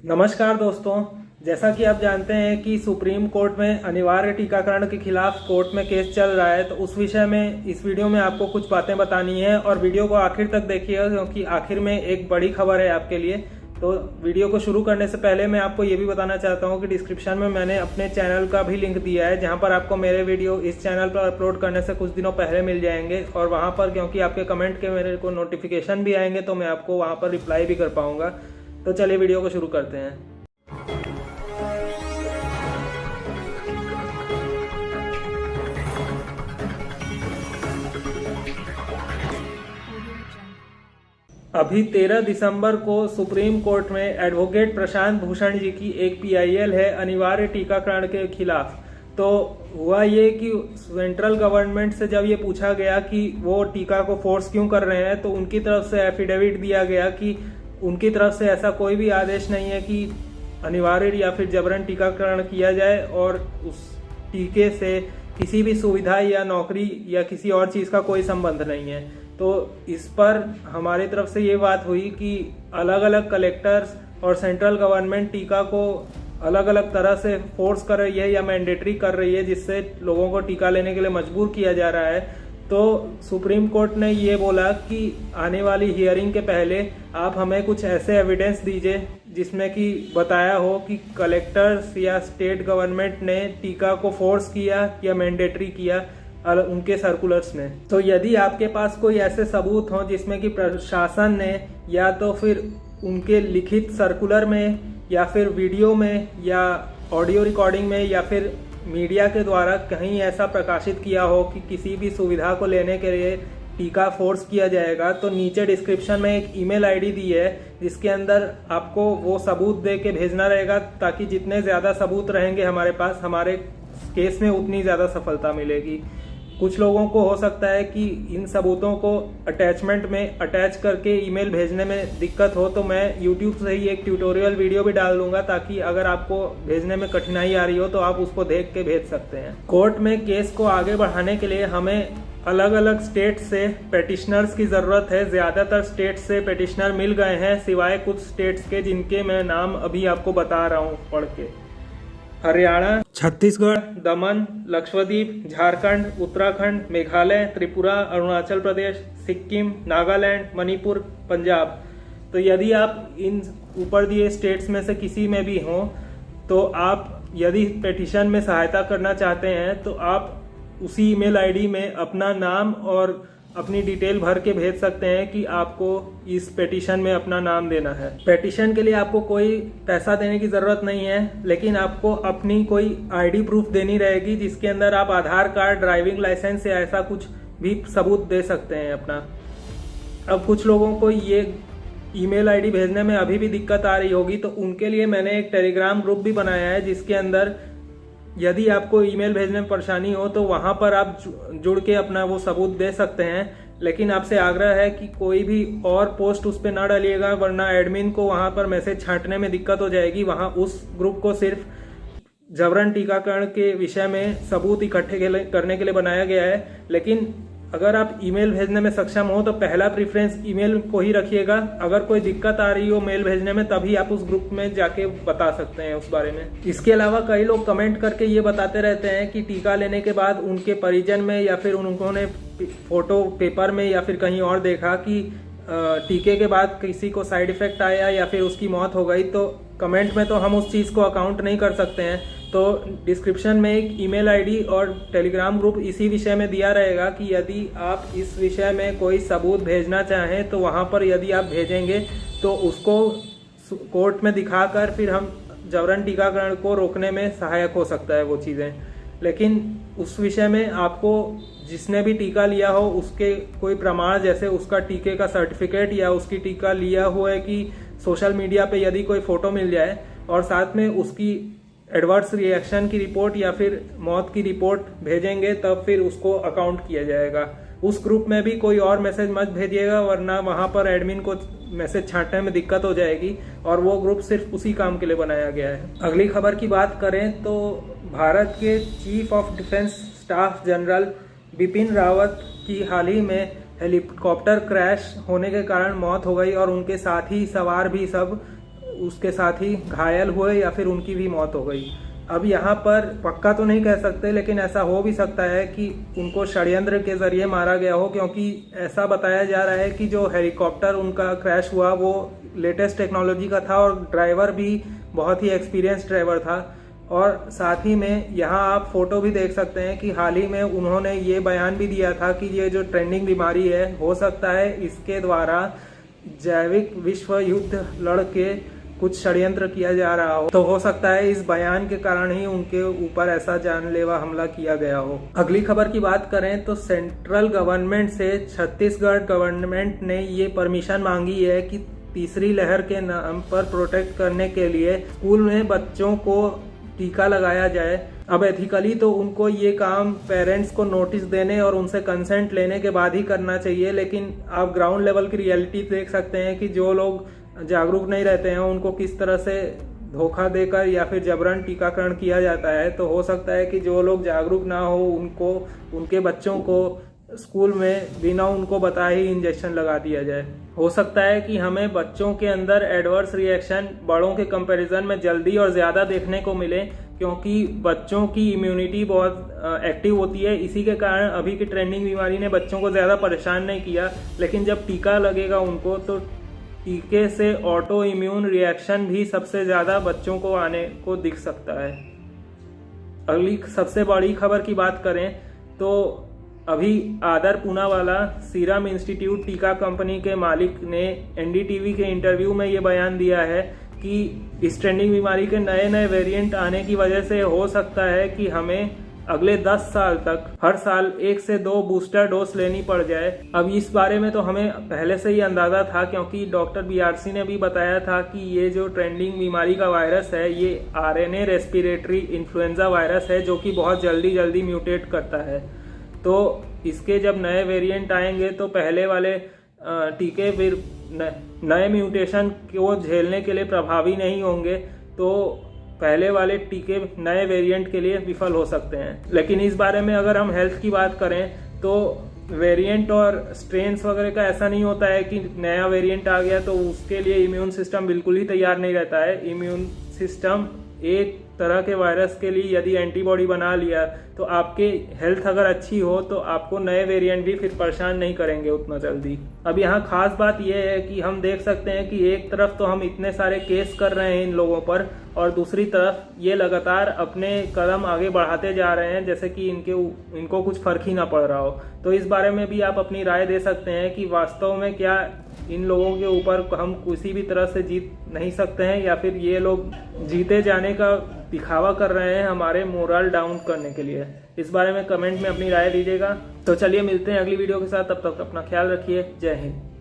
नमस्कार दोस्तों, जैसा कि आप जानते हैं कि सुप्रीम कोर्ट में अनिवार्य टीकाकरण के खिलाफ कोर्ट में केस चल रहा है। तो उस विषय में इस वीडियो में आपको कुछ बातें बतानी है और वीडियो को आखिर तक देखिएगा क्योंकि आखिर में एक बड़ी खबर है आपके लिए। तो वीडियो को शुरू करने से पहले मैं आपको ये भी बताना चाहता हूँ कि डिस्क्रिप्शन में मैंने अपने चैनल का भी लिंक दिया है, जहाँ पर आपको मेरे वीडियो इस चैनल पर अपलोड करने से कुछ दिनों पहले मिल जाएंगे। और वहाँ पर क्योंकि आपके कमेंट के मेरे को नोटिफिकेशन भी आएंगे तो मैं आपको वहाँ पर रिप्लाई भी कर पाऊँगा। तो चलिए वीडियो को शुरू करते हैं। अभी 13 दिसंबर को सुप्रीम कोर्ट में एडवोकेट प्रशांत भूषण जी की एक पीआईएल है अनिवार्य टीकाकरण के खिलाफ। तो हुआ ये कि सेंट्रल गवर्नमेंट से जब ये पूछा गया कि वो टीका को फोर्स क्यों कर रहे हैं, तो उनकी तरफ से एफिडेविट दिया गया कि उनकी तरफ से ऐसा कोई भी आदेश नहीं है कि अनिवार्य या फिर जबरन टीकाकरण किया जाए और उस टीके से किसी भी सुविधा या नौकरी या किसी और चीज़ का कोई संबंध नहीं है। तो इस पर हमारी तरफ से ये बात हुई कि अलग अलग कलेक्टर्स और सेंट्रल गवर्नमेंट टीका को अलग अलग तरह से फोर्स कर रही है या मैंडेटरी कर रही है, जिससे लोगों को टीका लेने के लिए मजबूर किया जा रहा है। तो सुप्रीम कोर्ट ने ये बोला कि आने वाली हियरिंग के पहले आप हमें कुछ ऐसे एविडेंस दीजिए जिसमें कि बताया हो कि कलेक्टर्स या स्टेट गवर्नमेंट ने टीका को फोर्स किया या मैंडेटरी किया उनके सर्कुलर्स में। तो यदि आपके पास कोई ऐसे सबूत हो जिसमें कि प्रशासन ने या तो फिर उनके लिखित सर्कुलर में या फिर वीडियो में या ऑडियो रिकॉर्डिंग में या फिर मीडिया के द्वारा कहीं ऐसा प्रकाशित किया हो कि किसी भी सुविधा को लेने के लिए टीका फोर्स किया जाएगा, तो नीचे डिस्क्रिप्शन में एक ईमेल आईडी दी है जिसके अंदर आपको वो सबूत दे के भेजना रहेगा, ताकि जितने ज़्यादा सबूत रहेंगे हमारे पास, हमारे केस में उतनी ज़्यादा सफलता मिलेगी। कुछ लोगों को हो सकता है कि इन सबूतों को अटैचमेंट में अटैच करके ईमेल भेजने में दिक्कत हो, तो मैं यूट्यूब से ही एक ट्यूटोरियल वीडियो भी डाल दूंगा, ताकि अगर आपको भेजने में कठिनाई आ रही हो तो आप उसको देख के भेज सकते हैं। कोर्ट में केस को आगे बढ़ाने के लिए हमें अलग अलग स्टेट से पेटिशनर्स की ज़रूरत है। ज़्यादातर स्टेट से पेटिशनर मिल गए हैं, सिवाय कुछ स्टेट्स के जिनके मैं नाम अभी आपको बता रहा हूँ पढ़ के। हरियाणा, छत्तीसगढ़, दमन, लक्षद्वीप, झारखंड, उत्तराखंड, मेघालय, त्रिपुरा, अरुणाचल प्रदेश, सिक्किम, नागालैंड, मणिपुर, पंजाब। तो यदि आप इन ऊपर दिए स्टेट्स में से किसी में भी हों, तो आप यदि पेटिशन में सहायता करना चाहते हैं तो आप उसी ईमेल आईडी में अपना नाम और अपनी डिटेल भर के भेज सकते हैं कि आपको इस पेटिशन में अपना नाम देना है। पेटिशन के लिए आपको कोई पैसा देने की ज़रूरत नहीं है, लेकिन आपको अपनी कोई आईडी प्रूफ देनी रहेगी जिसके अंदर आप आधार कार्ड, ड्राइविंग लाइसेंस या ऐसा कुछ भी सबूत दे सकते हैं अपना। अब कुछ लोगों को ये ईमेल आईडी भेजने में अभी भी दिक्कत आ रही होगी, तो उनके लिए मैंने एक टेलीग्राम ग्रुप भी बनाया है जिसके अंदर यदि आपको ईमेल भेजने में परेशानी हो तो वहां पर आप जुड़ के अपना वो सबूत दे सकते हैं। लेकिन आपसे आग्रह है कि कोई भी और पोस्ट उस पर ना डालिएगा, वरना एडमिन को वहां पर मैसेज छांटने में दिक्कत हो जाएगी। वहां उस ग्रुप को सिर्फ जबरन टीकाकरण के विषय में सबूत इकट्ठे करने के लिए बनाया गया है। लेकिन अगर आप ईमेल भेजने में सक्षम हो तो पहला प्रेफरेंस ईमेल को ही रखिएगा। अगर कोई दिक्कत आ रही हो मेल भेजने में, तभी आप उस ग्रुप में जाके बता सकते हैं उस बारे में। इसके अलावा कई लोग कमेंट करके ये बताते रहते हैं कि टीका लेने के बाद उनके परिजन में या फिर उन्होंने फोटो पेपर में या फिर कहीं और देखा कि टीके के बाद किसी को साइड इफेक्ट आया या फिर उसकी मौत हो गई। तो कमेंट में तो हम उस चीज़ को अकाउंट नहीं कर सकते हैं। तो डिस्क्रिप्शन में एक ईमेल आईडी और टेलीग्राम ग्रुप इसी विषय में दिया रहेगा कि यदि आप इस विषय में कोई सबूत भेजना चाहें तो वहां पर यदि आप भेजेंगे तो उसको कोर्ट में दिखाकर फिर हम जबरन टीकाकरण को रोकने में सहायक हो सकता है वो चीज़ें। लेकिन उस विषय में आपको जिसने भी टीका लिया हो उसके कोई प्रमाण, जैसे उसका टीके का सर्टिफिकेट या उसकी टीका लिया हुआ है कि सोशल मीडिया पे यदि कोई फोटो मिल जाए और साथ में उसकी एडवर्स रिएक्शन की रिपोर्ट या फिर मौत की रिपोर्ट भेजेंगे, तब फिर उसको अकाउंट किया जाएगा। उस ग्रुप में भी कोई और मैसेज मत भेजिएगा, वरना वहां पर एडमिन को मैसेज छांटने में दिक्कत हो जाएगी और वो ग्रुप सिर्फ उसी काम के लिए बनाया गया है। अगली खबर की बात करें तो भारत के chief of defence staff general Bipin Rawat की हाल ही में हेलीकॉप्टर क्रैश होने के कारण मौत हो गई और उनके साथ ही सवार भी सब उसके साथ ही घायल हुए या फिर उनकी भी मौत हो गई। अब यहाँ पर पक्का तो नहीं कह सकते, लेकिन ऐसा हो भी सकता है कि उनको षड्यंत्र के जरिए मारा गया हो, क्योंकि ऐसा बताया जा रहा है कि जो हेलीकॉप्टर उनका क्रैश हुआ वो लेटेस्ट टेक्नोलॉजी का था और ड्राइवर भी बहुत ही एक्सपीरियंस ड्राइवर था। और साथ ही में यहाँ आप फोटो भी देख सकते हैं कि हाल ही में उन्होंने ये बयान भी दिया था कि ये जो ट्रेंडिंग बीमारी है, हो सकता है इसके द्वारा जैविक विश्व युद्ध लड़ के कुछ षड्यंत्र किया जा रहा हो। तो हो सकता है इस बयान के कारण ही उनके ऊपर ऐसा जानलेवा हमला किया गया हो। अगली खबर की बात करें तो सेंट्रल गवर्नमेंट से छत्तीसगढ़ गवर्नमेंट ने ये परमिशन मांगी है कि तीसरी लहर के नाम पर प्रोटेक्ट करने के लिए स्कूल में बच्चों को टीका लगाया जाए। अब एथिकली तो उनको ये काम पेरेंट्स को नोटिस देने और उनसे कंसेंट लेने के बाद ही करना चाहिए, लेकिन आप ग्राउंड लेवल की रियलिटी देख सकते हैं कि जो लोग जागरूक नहीं रहते हैं उनको किस तरह से धोखा देकर या फिर जबरन टीकाकरण किया जाता है। तो हो सकता है कि जो लोग जागरूक ना हो उनको, उनके बच्चों को स्कूल में बिना उनको बताए ही इंजेक्शन लगा दिया जाए। हो सकता है कि हमें बच्चों के अंदर एडवर्स रिएक्शन बड़ों के कंपैरिजन में जल्दी और ज़्यादा देखने को मिले, क्योंकि बच्चों की इम्यूनिटी बहुत एक्टिव होती है। इसी के कारण अभी की ट्रेंडिंग बीमारी ने बच्चों को ज़्यादा परेशान नहीं किया, लेकिन जब टीका लगेगा उनको तो टीके से ऑटो इम्यून रिएक्शन भी सबसे ज़्यादा बच्चों को आने को दिख सकता है। अगली सबसे बड़ी खबर की बात करें तो अभी आदर पूनावाला सीरम इंस्टीट्यूट टीका कंपनी के मालिक ने एनडीटीवी के इंटरव्यू में ये बयान दिया है कि इस ट्रेंडिंग बीमारी के नए नए वेरिएंट आने की वजह से हो सकता है कि हमें अगले 10 साल तक हर साल 1 से 2 बूस्टर डोज लेनी पड़ जाए। अब इस बारे में तो हमें पहले से ही अंदाजा था, क्योंकि डॉक्टर बीआरसी ने भी बताया था कि ये जो ट्रेंडिंग बीमारी का वायरस है ये आरएनए रेस्पिरेटरी इन्फ्लुएंजा वायरस है, जो कि बहुत जल्दी म्यूटेट करता है। तो इसके जब नए वेरिएंट आएंगे तो पहले वाले टीके फिर नए म्यूटेशन को झेलने के लिए प्रभावी नहीं होंगे, तो पहले वाले टीके नए वेरिएंट के लिए विफल हो सकते हैं। लेकिन इस बारे में अगर हम हेल्थ की बात करें तो वेरिएंट और स्ट्रेन्स वगैरह का ऐसा नहीं होता है कि नया वेरिएंट आ गया तो उसके लिए इम्यून सिस्टम बिल्कुल ही तैयार नहीं रहता है। इम्यून सिस्टम एक तरह के वायरस के लिए यदि एंटीबॉडी बना लिया तो आपके हेल्थ अगर अच्छी हो तो आपको नए वेरिएंट भी फिर परेशान नहीं करेंगे उतना जल्दी। अब यहाँ खास बात यह है कि हम देख सकते हैं कि एक तरफ तो हम इतने सारे केस कर रहे हैं इन लोगों पर, और दूसरी तरफ ये लगातार अपने कदम आगे बढ़ाते जा रहे हैं जैसे कि इनको कुछ फर्क ही ना पड़ रहा हो। तो इस बारे में भी आप अपनी राय दे सकते हैं कि वास्तव में क्या इन लोगों के ऊपर हम किसी भी तरह से जीत नहीं सकते हैं, या फिर ये लोग जीते जाने का दिखावा कर रहे हैं हमारे मोरल डाउन करने के लिए। इस बारे में कमेंट में अपनी राय दीजिएगा। तो चलिए मिलते हैं अगली वीडियो के साथ, तब तक अपना ख्याल रखिए। जय हिंद।